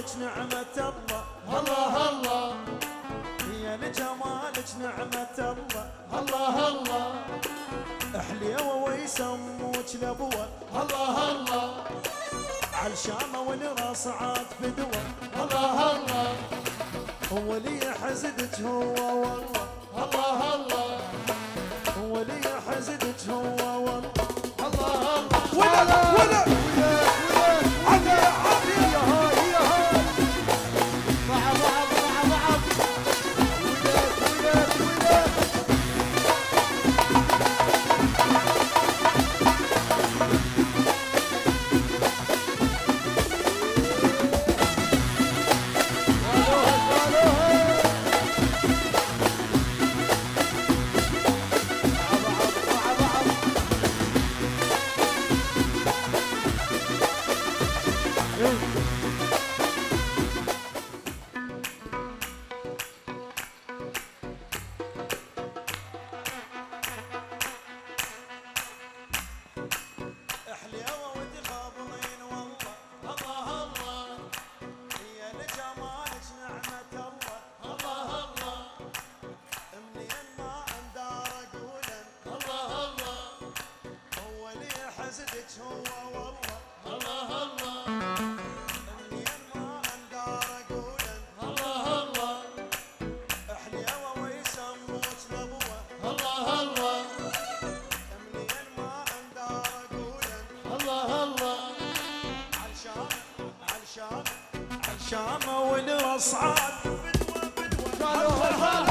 لجمالك نعمة الله الله الله يا لجمالك نعمة الله الله الله حليوة ويسموك لبوة الله الله عالشامة والراس عاد فدوة الله الله هو لي حزدك هو والله الله الله هو لي حزدك هو والله الله الله ولا عافية عافية يا هاي يا هاي مع بعض مع بعض ولاد شامة والرصعاد بدوة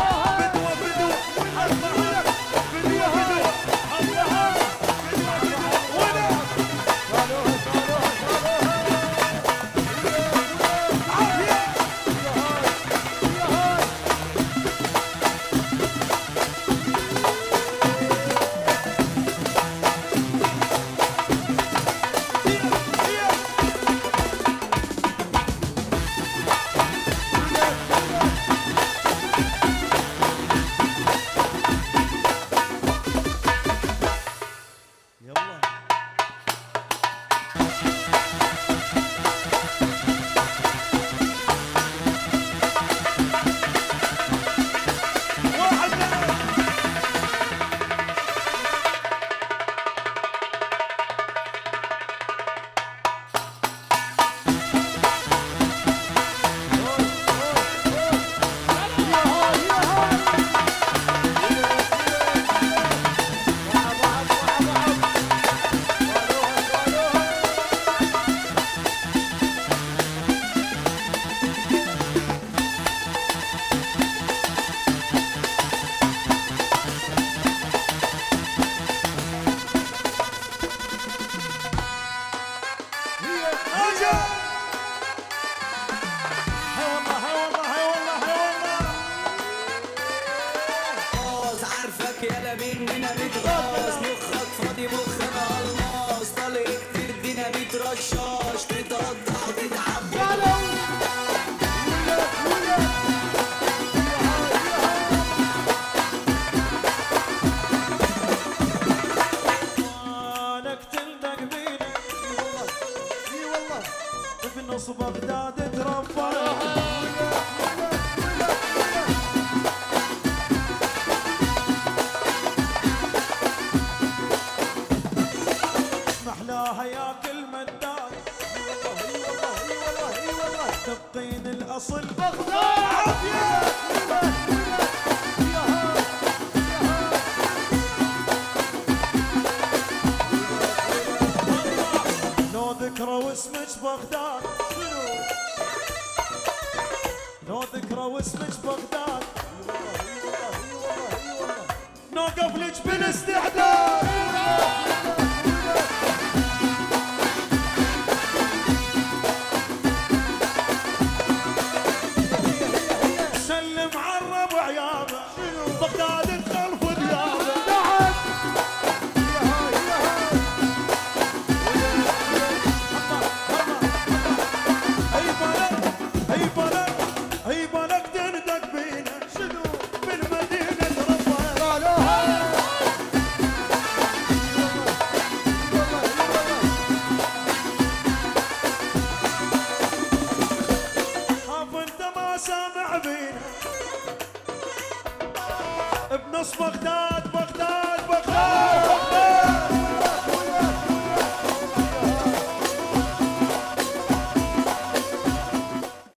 رشاش تتقطع تتعب وانا اقتل بينا اي والله بنص بغداد تربى محلاها ياكل مداد تبقين الاصل بغداد لو ذكرى واسمك بغداد لو ذكرى واسمك بغداد نوقف لك بالاستعداد سلم على الربع يابا بغداد الخلف ديابا اي بلد دندق بينا شنو بالمدينة ربنا ونص بغداد بغداد بغداد